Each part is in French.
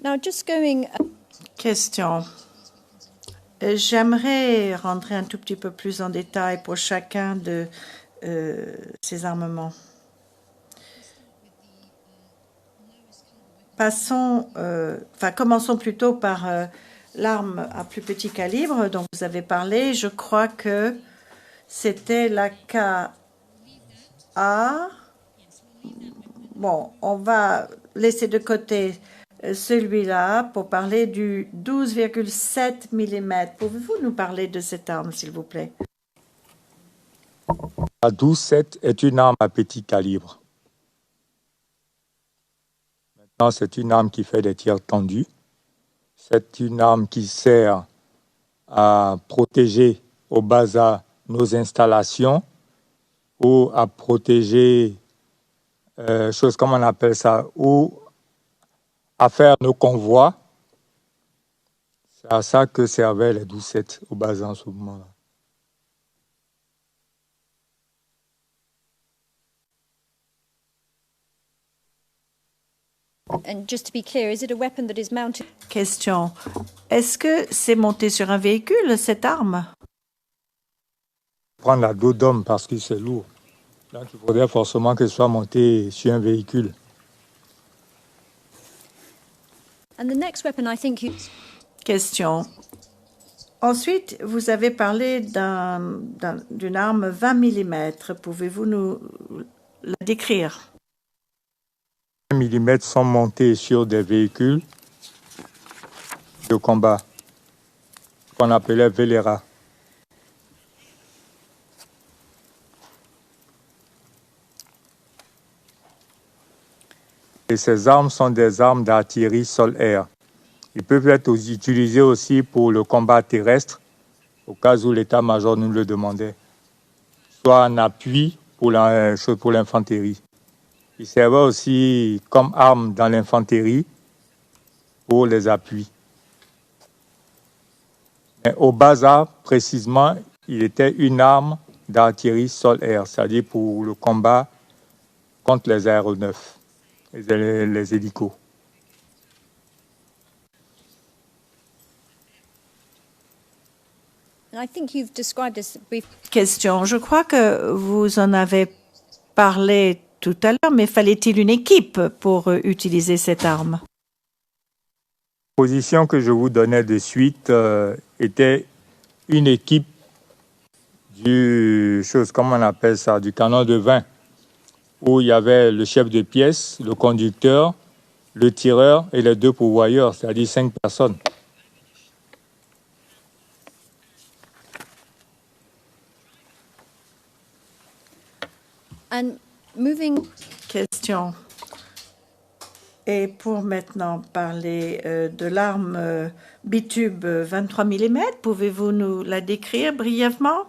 Now, just going... Question. J'aimerais rentrer un tout petit peu plus en détail pour chacun de ces armements. Commençons plutôt par l'arme à plus petit calibre dont vous avez parlé. Je crois que c'était la KA. Bon, on va laisser de côté celui-là pour parler du 12,7 mm. Pouvez-vous nous parler de cette arme, s'il vous plaît? La 12,7 est une arme à petit calibre. Maintenant, c'est une arme qui fait des tirs tendus. C'est une arme qui sert à protéger au bazar nos installations ou à protéger, choses comme on appelle ça, ou à faire nos convois. C'est à ça que servaient les 12,7 au bazar en ce moment-là. And just to be clear, is it a weapon that is mounted? Question. Est-ce que c'est monté sur un véhicule, cette arme? Prendre la dos d'homme parce que c'est lourd. Donc, il faudrait forcément que ce soit monté sur un véhicule. And the next weapon, I think you... Question. Ensuite, vous avez parlé d'une arme 20 mm. Pouvez-vous nous la décrire? 20 mm sont montés sur des véhicules de combat qu'on appelait Velera. Et ces armes sont des armes d'artillerie sol-air. Ils peuvent être utilisés aussi pour le combat terrestre, au cas où l'état-major nous le demandait, soit en appui pour l'infanterie. Ils servaient aussi comme arme dans l'infanterie pour les appuis. Mais au bazar, précisément, il était une arme d'artillerie sol-air, c'est-à-dire pour le combat contre les aéronefs et les hélicos. I think you've described this brief... Question. Je crois que vous en avez parlé tout à l'heure, mais fallait-il une équipe pour utiliser cette arme? La position que je vous donnais de suite était une équipe du canon de 20, où il y avait le chef de pièce, le conducteur, le tireur et les deux pourvoyeurs, c'est-à-dire 5 personnes. And moving... Question. Et pour maintenant parler de l'arme bitube 23 mm, pouvez-vous nous la décrire brièvement?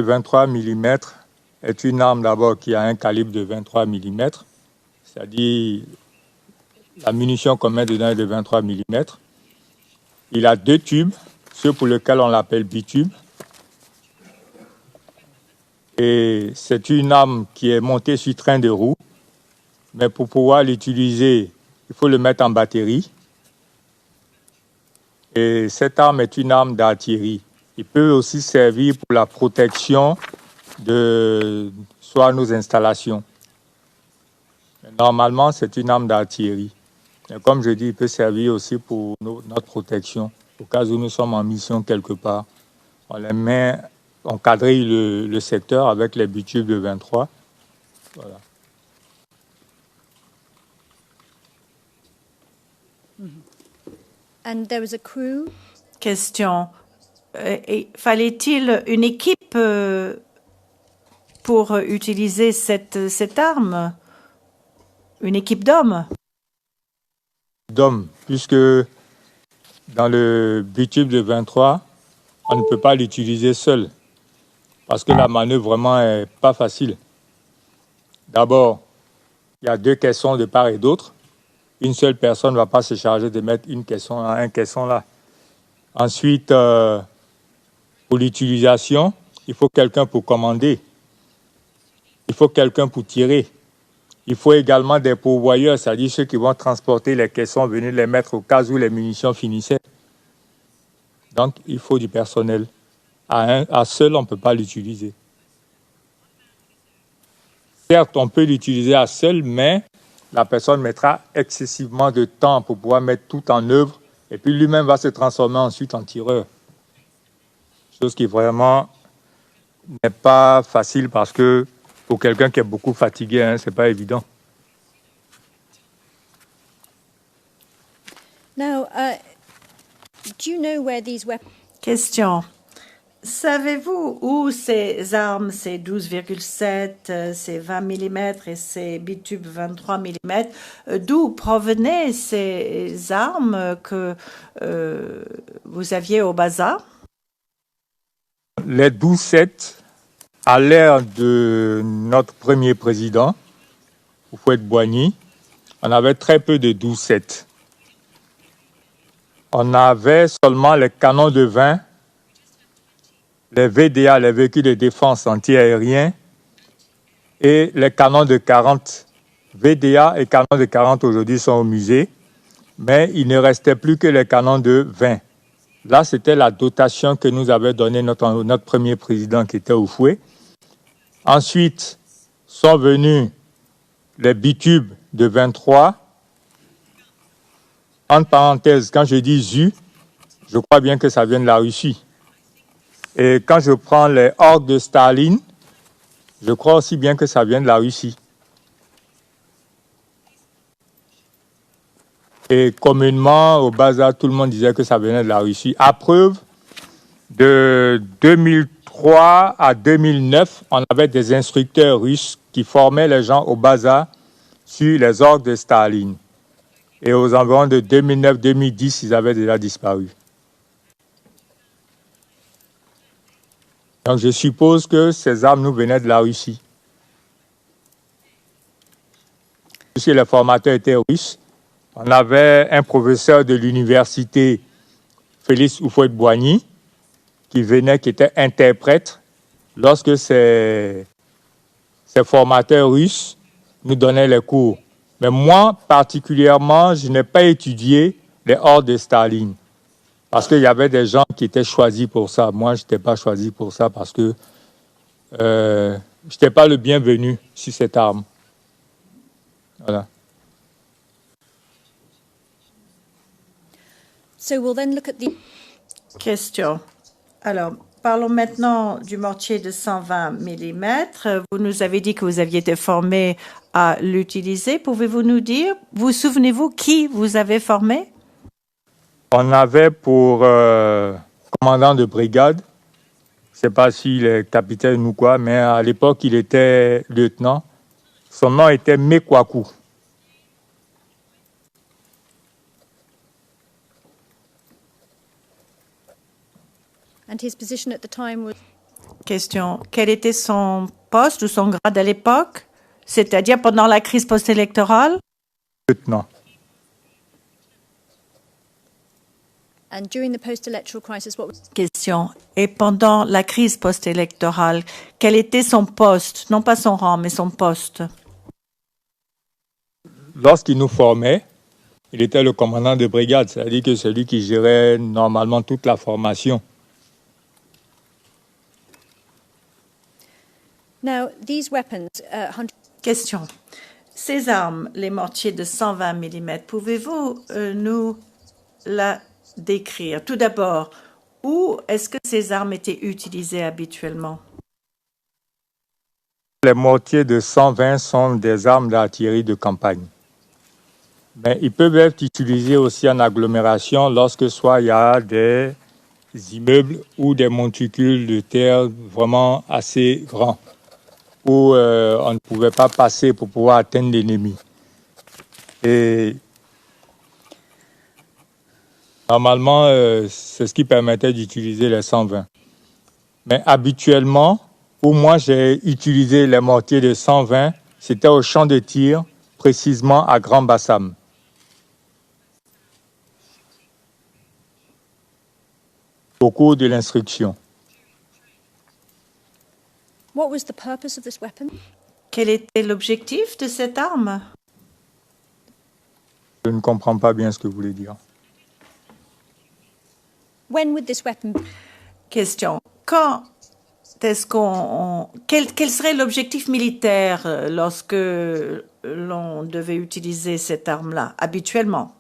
Le 23 mm est une arme d'abord qui a un calibre de 23 mm, c'est-à-dire la munition qu'on met dedans est de 23 mm. Il a 2 tubes, ceux pour lesquels on l'appelle bitube. Et c'est une arme qui est montée sur train de roue, mais pour pouvoir l'utiliser, il faut le mettre en batterie. Et cette arme est une arme d'artillerie. Il peut aussi servir pour la protection de soit nos installations. Mais normalement, c'est une arme d'artillerie. Mais comme je dis, il peut servir aussi pour notre protection. Au cas où nous sommes en mission quelque part, on les met, on quadrille le secteur avec les bitubes de 23. Voilà. And there was a crew. Question. Fallait-il une équipe pour utiliser cette arme? Une équipe d'hommes? D'hommes, puisque dans le bitube de 23, on ne peut pas l'utiliser seul, parce que la manœuvre vraiment est pas facile. D'abord, il y a 2 caissons de part et d'autre. Une seule personne ne va pas se charger de mettre un caisson là. Ensuite, pour l'utilisation, il faut quelqu'un pour commander. Il faut quelqu'un pour tirer. Il faut également des pourvoyeurs, c'est-à-dire ceux qui vont transporter les caissons, venir les mettre au cas où les munitions finissaient. Donc, il faut du personnel. À seul, on ne peut pas l'utiliser. Certes, on peut l'utiliser à seul, mais la personne mettra excessivement de temps pour pouvoir mettre tout en œuvre et puis lui-même va se transformer ensuite en tireur. Chose qui vraiment n'est pas facile parce que pour quelqu'un qui est beaucoup fatigué, ce n'est pas évident. Now, do you know where these weapons? Question. Savez-vous où ces armes, ces 12,7, ces 20 mm et ces bitubes 23 mm, d'où provenaient ces armes que vous aviez au bazar? Les 12-7, à l'ère de notre premier président, Houphouët-Boigny, on avait très peu de 12-7. On avait seulement les canons de 20, les VDA, les véhicules de défense anti-aériens, et les canons de 40. VDA et canons de 40 aujourd'hui sont au musée, mais il ne restait plus que les canons de 20. Là, c'était la dotation que nous avait donnée notre premier président qui était Houphouët. Ensuite, sont venus les bitubes de 23. En parenthèse, quand je dis ZU, je crois bien que ça vient de la Russie. Et quand je prends les orgues de Staline, je crois aussi bien que ça vient de la Russie. Et communément, au bazar, tout le monde disait que ça venait de la Russie. À preuve, de 2003 à 2009, on avait des instructeurs russes qui formaient les gens au bazar sur les orgues de Staline. Et aux environs de 2009-2010, ils avaient déjà disparu. Donc je suppose que ces armes nous venaient de la Russie. Puisque les formateurs étaient russes, on avait un professeur de l'université, Félix Houphouët-Boigny, qui venait, qui était interprète, lorsque ces formateurs russes nous donnaient les cours. Mais moi, particulièrement, je n'ai pas étudié les orgues de Staline. Parce qu'il y avait des gens qui étaient choisis pour ça. Moi, je n'étais pas choisi pour ça parce que je n'étais pas le bienvenu sur cette arme. Voilà. So we'll then look at the. Question. Alors, parlons maintenant du mortier de 120 mm. Vous nous avez dit que vous aviez été formé à l'utiliser. Pouvez-vous nous dire, vous souvenez-vous qui vous avez formé? On avait pour commandant de brigade, je ne sais pas s'il est capitaine ou quoi, mais à l'époque, il était lieutenant. Son nom était Mekwaku. And his position at the time was. Question. Quel était son poste ou son grade à l'époque, c'est-à-dire pendant la crise post-électorale? Lieutenant. And during the post-electoral crisis, what was. Question. Et pendant la crise post-électorale, quel était son poste? Non pas son rang, mais son poste. Lorsqu'il nous formait, il était le commandant de brigade, c'est-à-dire que c'est lui qui gérait normalement toute la formation. Now, these weapons, Question. Ces armes, les mortiers de 120 mm, pouvez-vous nous la décrire? Tout d'abord, où est-ce que ces armes étaient utilisées habituellement? Les mortiers de 120 sont des armes d'artillerie de campagne. Mais ils peuvent être utilisés aussi en agglomération lorsque soit il y a des immeubles ou des monticules de terre vraiment assez grands où on ne pouvait pas passer pour pouvoir atteindre l'ennemi. Et normalement, c'est ce qui permettait d'utiliser les 120. Mais habituellement, où moi j'ai utilisé les mortiers de 120, c'était au champ de tir, précisément à Grand Bassam. Au cours de l'instruction. what was the purpose of this weapon? Quel était l'objectif de cette arme? Je ne comprends pas bien ce que vous voulez dire. When would this weapon Question. Quand est-ce quel serait l'objectif militaire lorsque l'on devait utiliser cette arme-là, habituellement?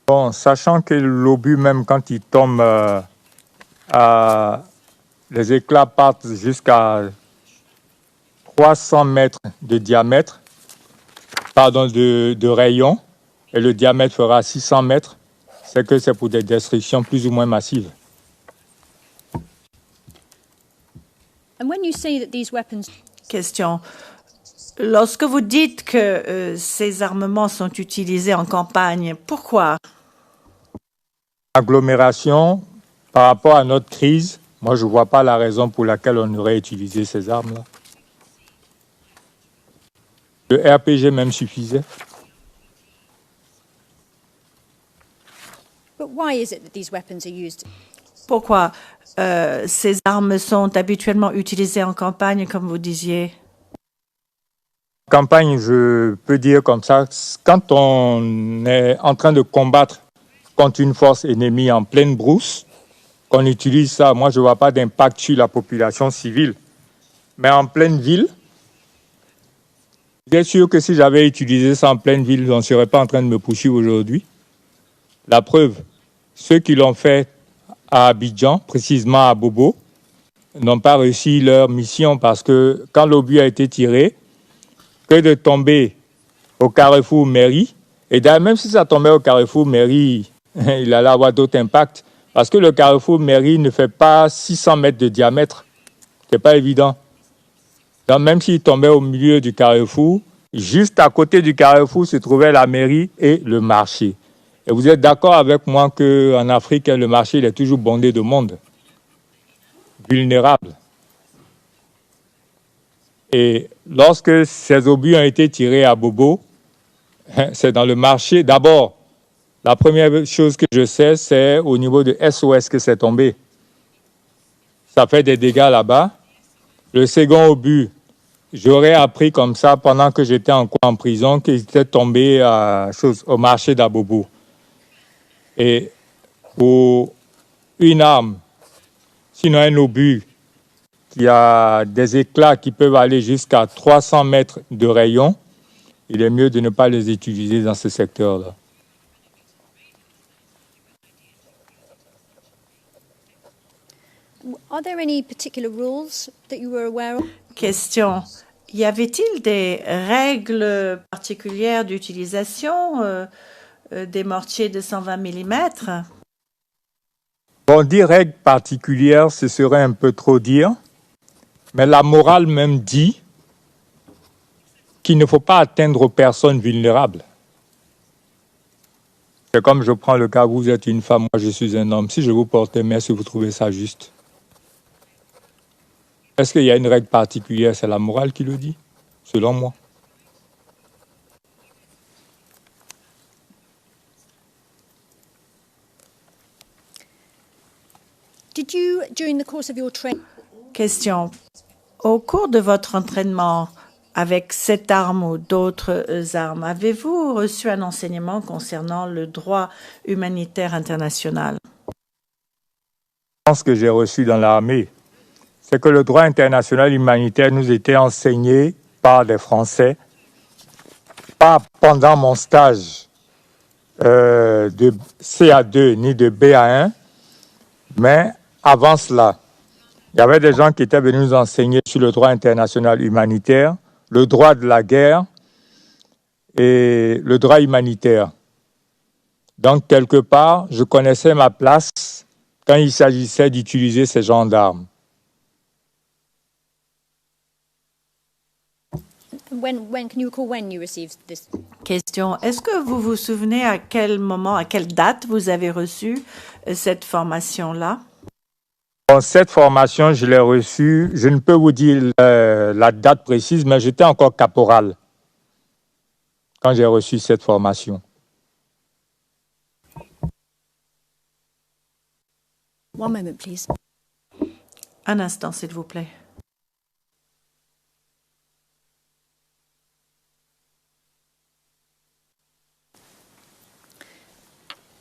Bon, sachant que l'obus, même quand il tombe, les éclats partent jusqu'à 300 mètres de diamètre, de rayon, et le diamètre fera 600 mètres, c'est que c'est pour des destructions plus ou moins massives. and when you say that these weapons Question. Lorsque vous dites que ces armements sont utilisés en campagne, pourquoi? Agglomération, par rapport à notre crise, moi je ne vois pas la raison pour laquelle on aurait utilisé ces armes-là. Le RPG même suffisait. but why is it that these weapons are used? Pourquoi ces armes sont habituellement utilisées en campagne, comme vous disiez? Campagne, je peux dire comme ça, quand on est en train de combattre contre une force ennemie en pleine brousse, qu'on utilise ça, moi je ne vois pas d'impact sur la population civile. Mais en pleine ville, bien sûr que si j'avais utilisé ça en pleine ville, on ne serait pas en train de me poursuivre aujourd'hui. La preuve, ceux qui l'ont fait à Abidjan, précisément à Bobo, n'ont pas réussi leur mission parce que quand l'obus a été tiré, que de tomber au carrefour mairie, et d'ailleurs même si ça tombait au carrefour mairie, il allait avoir d'autres impacts, parce que le carrefour mairie ne fait pas 600 mètres de diamètre, c'est pas évident. Donc même s'il tombait au milieu du carrefour, juste à côté du carrefour se trouvait la mairie et le marché. Et vous êtes d'accord avec moi qu'en Afrique, le marché il est toujours bondé de monde, vulnérable. Et lorsque ces obus ont été tirés à Bobo, c'est dans le marché. D'abord, la première chose que je sais, c'est au niveau de SOS que c'est tombé. Ça fait des dégâts là-bas. Le second obus, j'aurais appris comme ça pendant que j'étais en prison qu'il était tombé au marché d'Abobo. Et pour une arme, sinon un obus, qui a des éclats qui peuvent aller jusqu'à 300 mètres de rayon, il est mieux de ne pas les utiliser dans ce secteur-là. Are there any particular rules that you were aware of? Question. Y avait-il des règles particulières d'utilisation des mortiers de 120 mm? Bon, dire règles particulières, ce serait un peu trop dire, mais la morale même dit qu'il ne faut pas atteindre aux personnes vulnérables. C'est comme je prends le cas, vous êtes une femme, moi je suis un homme. Si je vous porte main, est-ce que vous trouvez ça juste? Est-ce qu'il y a une règle particulière? C'est la morale qui le dit, selon moi. Did you, during the course of your training, Question. Au cours de votre entraînement avec cette arme ou d'autres armes, avez-vous reçu un enseignement concernant le droit humanitaire international? Ce que j'ai reçu dans l'armée, c'est que le droit international humanitaire nous était enseigné par des Français, pas pendant mon stage de CA2 ni de BA1, mais avant cela. Il y avait des gens qui étaient venus nous enseigner sur le droit international humanitaire, le droit de la guerre et le droit humanitaire. Donc, quelque part, je connaissais ma place quand il s'agissait d'utiliser ces genres d'armes. when can you recall when you received this? Question. Est-ce que vous vous souvenez à quel moment, à quelle date vous avez reçu cette formation-là? Bon, cette formation, je l'ai reçue, je ne peux vous dire la date précise, mais j'étais encore caporal quand j'ai reçu cette formation. One moment, please. Un instant, s'il vous plaît.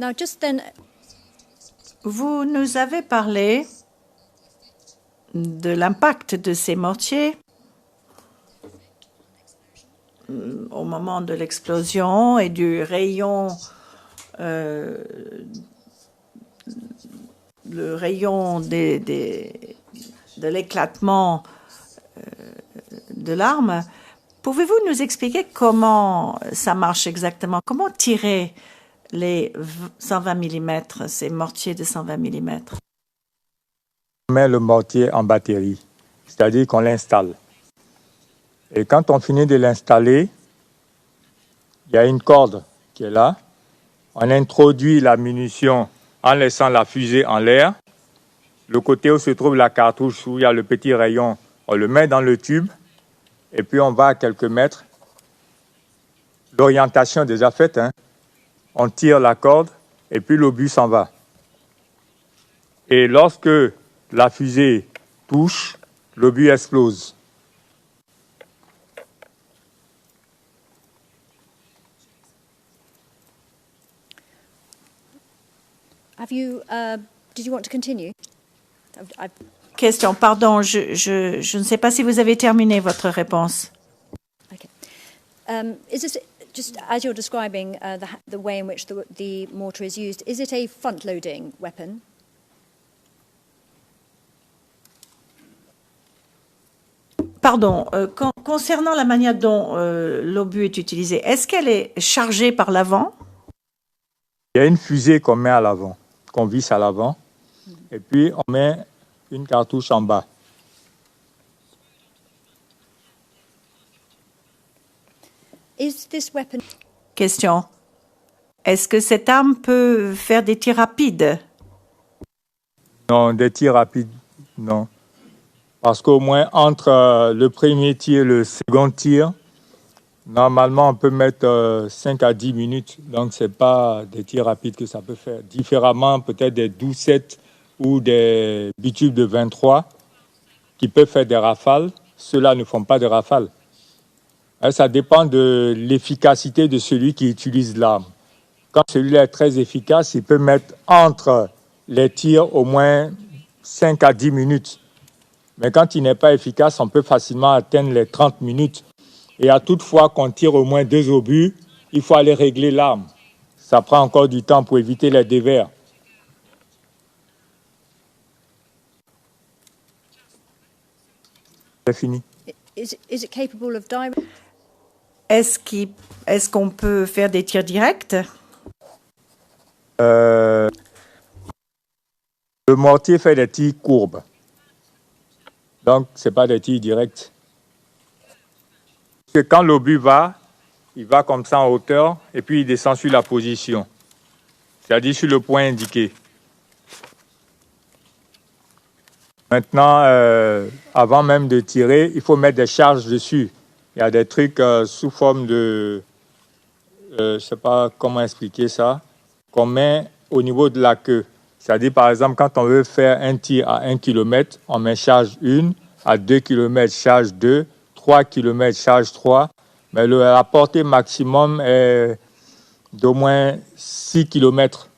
Now, just then, Vous nous avez parlé de l'impact de ces mortiers au moment de l'explosion et du rayon, le rayon de l'éclatement de l'arme. Pouvez-vous nous expliquer comment ça marche exactement? Comment tirer les 120 mm, ces mortiers de 120 mm? On met le mortier en batterie, c'est-à-dire qu'on l'installe. Et quand on finit de l'installer, il y a une corde qui est là. On introduit la munition en laissant la fusée en l'air. Le côté où se trouve la cartouche, où il y a le petit rayon, on le met dans le tube. Et puis on va à quelques mètres. L'orientation est déjà faite, hein. On tire la corde et puis l'obus s'en va. Et lorsque la fusée touche, l'obus explose. did you want to continue? Question, pardon, je ne sais pas si vous avez terminé votre réponse. Okay. Is this, just as you're describing the way in which the mortar is used, is it a front-loading weapon? Pardon, concernant la manière dont l'obus est utilisé, est-ce qu'elle est chargée par l'avant? Il y a une fusée qu'on met à l'avant, qu'on visse à l'avant, et puis on met une cartouche en bas. Is this weapon... Question, est-ce que cette arme peut faire des tirs rapides? Non, des tirs rapides, non. Parce qu'au moins, entre le premier tir et le second tir, normalement, on peut mettre 5 à 10 minutes. Donc, ce n'est pas des tirs rapides que ça peut faire. Différemment, peut-être des 12-7 ou des bitubes de 23 qui peuvent faire des rafales. Ceux-là ne font pas de rafales. Ça dépend de l'efficacité de celui qui utilise l'arme. Quand celui-là est très efficace, il peut mettre entre les tirs au moins 5 à 10 minutes. Mais quand il n'est pas efficace, on peut facilement atteindre les 30 minutes. Et à toute fois qu'on tire au moins 2 obus, il faut aller régler l'arme. Ça prend encore du temps pour éviter les dévers. C'est fini. Is it capable of direct... Est-ce qu'on peut faire des tirs directs? Le mortier fait des tirs courbes. Donc, ce n'est pas des tirs directs. Parce que quand l'obus va, il va comme ça en hauteur et puis il descend sur la position. C'est-à-dire sur le point indiqué. Maintenant, avant même de tirer, il faut mettre des charges dessus. Il y a des trucs sous forme de... je ne sais pas comment expliquer ça, qu'on met au niveau de la queue. C'est-à-dire, par exemple, quand on veut faire un tir à 1 km, on met charge 1, à 2 km, charge 2, 3 km, charge 3. Mais la portée maximum est d'au moins 6 km.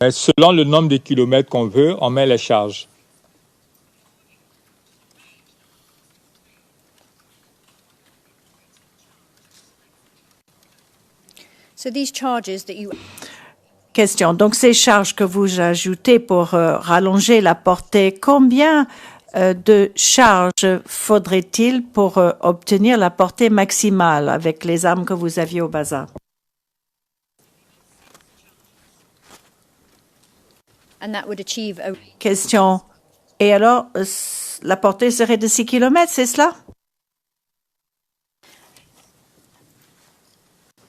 Mais selon le nombre de kilomètres qu'on veut, on met les charges. So these charges that you... Question. Donc, ces charges que vous ajoutez pour rallonger la portée, combien de charges faudrait-il pour obtenir la portée maximale avec les armes que vous aviez au bazar? And that would achieve a... Question. Et alors, la portée serait de 6 km, c'est cela?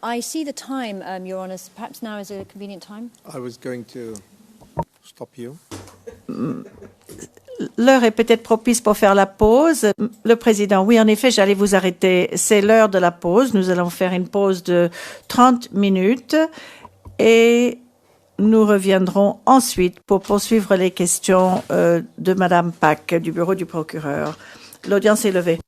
I see the time, Your Honour. Perhaps now is a convenient time. I was going to stop you. L'heure est peut-être propice pour faire la pause. Le président, oui, en effet, j'allais vous arrêter. C'est l'heure de la pause. Nous allons faire une pause de 30 minutes et nous reviendrons ensuite pour poursuivre les questions de Madame Pack du bureau du procureur. L'audience est levée.